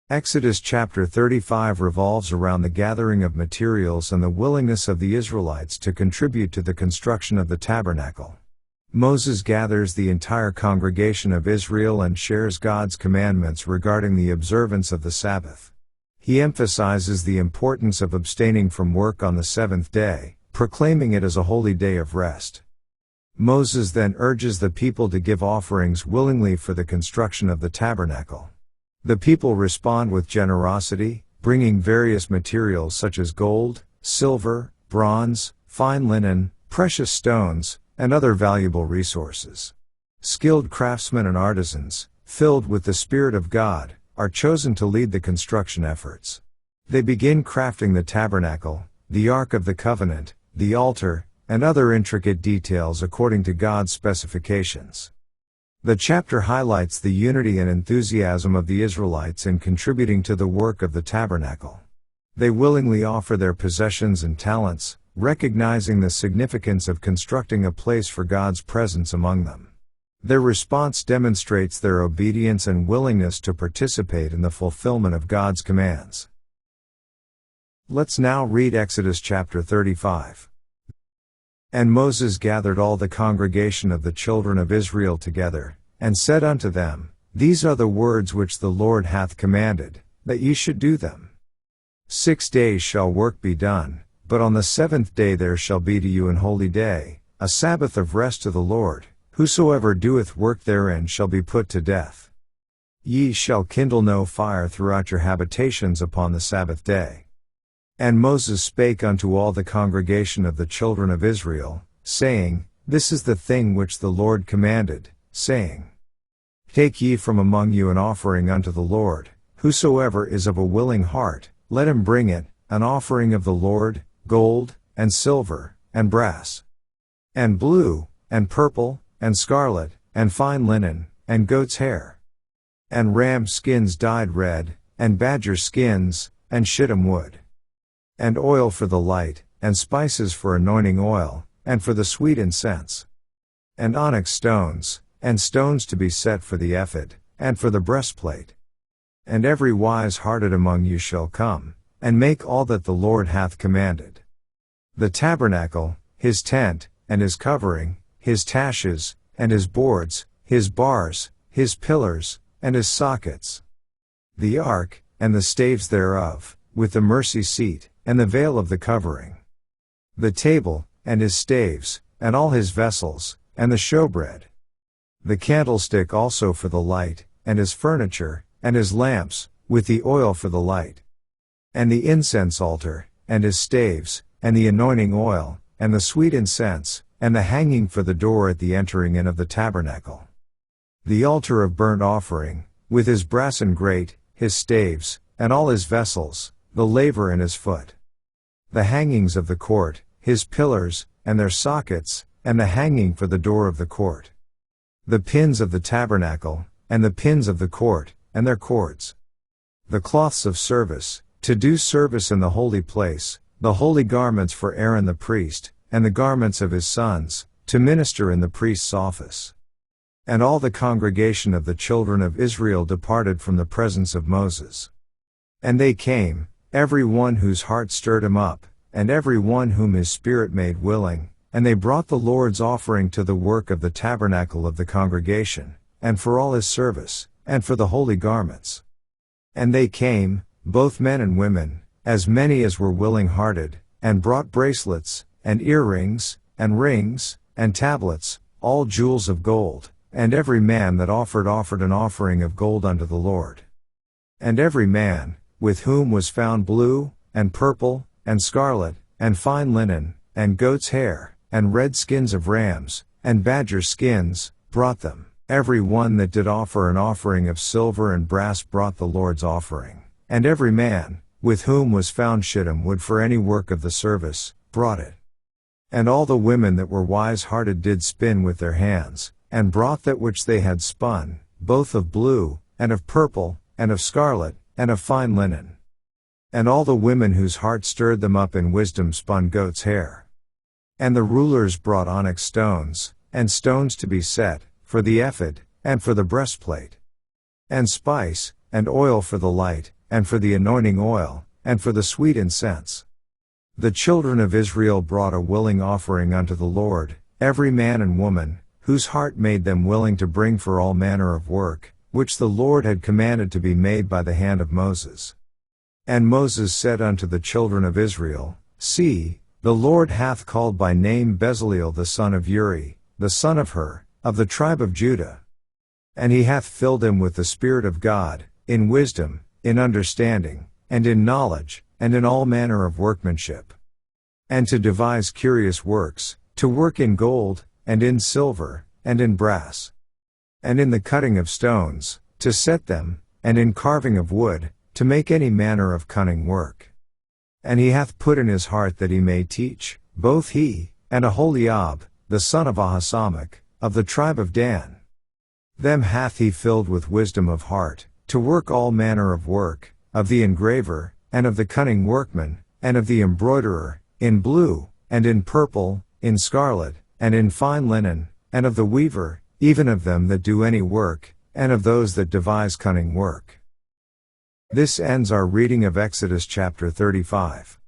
Exodus chapter 35 revolves around the gathering of materials and the willingness of the Israelites to contribute to the construction of the tabernacle. Moses gathers the entire congregation of Israel and shares God's commandments regarding the observance of the Sabbath. He emphasizes the importance of abstaining from work on the seventh day, proclaiming it as a holy day of rest. Moses then urges the people to give offerings willingly for the construction of the tabernacle. The people respond with generosity, bringing various materials such as gold, silver, bronze, fine linen, precious stones, and other valuable resources. Skilled craftsmen and artisans, filled with the Spirit of God, are chosen to lead the construction efforts. They begin crafting the tabernacle, the Ark of the Covenant, the altar, and other intricate details according to God's specifications. The chapter highlights the unity and enthusiasm of the Israelites in contributing to the work of the tabernacle. They willingly offer their possessions and talents, recognizing the significance of constructing a place for God's presence among them. Their response demonstrates their obedience and willingness to participate in the fulfillment of God's commands. Let's now read Exodus chapter 35. And Moses gathered all the congregation of the children of Israel together, and said unto them, These are the words which the Lord hath commanded, that ye should do them. 6 days shall work be done, but on the seventh day there shall be to you an holy day, a Sabbath of rest to the Lord. Whosoever doeth work therein shall be put to death. Ye shall kindle no fire throughout your habitations upon the Sabbath day. And Moses spake unto all the congregation of the children of Israel, saying, This is the thing which the Lord commanded, saying, Take ye from among you an offering unto the Lord, whosoever is of a willing heart, let him bring it, an offering of the Lord, gold, and silver, and brass, and blue, and purple, and scarlet, and fine linen, and goat's hair, and ram skins dyed red, and badger skins, and shittim wood, and oil for the light, and spices for anointing oil, and for the sweet incense, and onyx stones, and stones to be set for the ephod, and for the breastplate. And every wise-hearted among you shall come, and make all that the Lord hath commanded. The tabernacle, his tent, and his covering, his taches, and his boards, his bars, his pillars, and his sockets. The ark, and the staves thereof, with the mercy seat, and the veil of the covering. The table, and his staves, and all his vessels, and the showbread. The candlestick also for the light, and his furniture, and his lamps, with the oil for the light. And the incense altar, and his staves, and the anointing oil, and the sweet incense, and the hanging for the door at the entering in of the tabernacle. The altar of burnt offering, with his brassen grate, his staves, and all his vessels, the laver and his foot. The hangings of the court, his pillars, and their sockets, and the hanging for the door of the court. The pins of the tabernacle, and the pins of the court, and their cords. The cloths of service, to do service in the holy place, the holy garments for Aaron the priest, and the garments of his sons, to minister in the priest's office. And all the congregation of the children of Israel departed from the presence of Moses. And they came, every one whose heart stirred him up, and every one whom his spirit made willing, and they brought the Lord's offering to the work of the tabernacle of the congregation, and for all his service, and for the holy garments. And they came, both men and women, as many as were willing-hearted, and brought bracelets, and earrings, and rings, and tablets, all jewels of gold, and every man that offered an offering of gold unto the Lord. And every man, with whom was found blue, and purple, and scarlet, and fine linen, and goat's hair, and red skins of rams, and badger skins, brought them. Every one that did offer an offering of silver and brass brought the Lord's offering. And every man, with whom was found shittim wood for any work of the service, brought it. And all the women that were wise-hearted did spin with their hands, and brought that which they had spun, both of blue, and of purple, and of scarlet, and of fine linen. And all the women whose heart stirred them up in wisdom spun goat's hair. And the rulers brought onyx stones, and stones to be set, for the ephod, and for the breastplate. And spice, and oil for the light, and for the anointing oil, and for the sweet incense. The children of Israel brought a willing offering unto the Lord, every man and woman, whose heart made them willing to bring for all manner of work, which the Lord had commanded to be made by the hand of Moses. And Moses said unto the children of Israel, See, the Lord hath called by name Bezaleel the son of Uri, the son of Hur, of the tribe of Judah. And he hath filled him with the Spirit of God, in wisdom, in understanding, and in knowledge, and in all manner of workmanship. And to devise curious works, to work in gold, and in silver, and in brass, and in the cutting of stones, to set them, and in carving of wood, to make any manner of cunning work. And he hath put in his heart that he may teach, both he, and Aholiab, the son of Ahisamach, of the tribe of Dan. Them hath he filled with wisdom of heart, to work all manner of work, of the engraver, and of the cunning workman, and of the embroiderer, in blue, and in purple, in scarlet, and in fine linen, and of the weaver, even of them that do any work, and of those that devise cunning work. This ends our reading of Exodus chapter 35.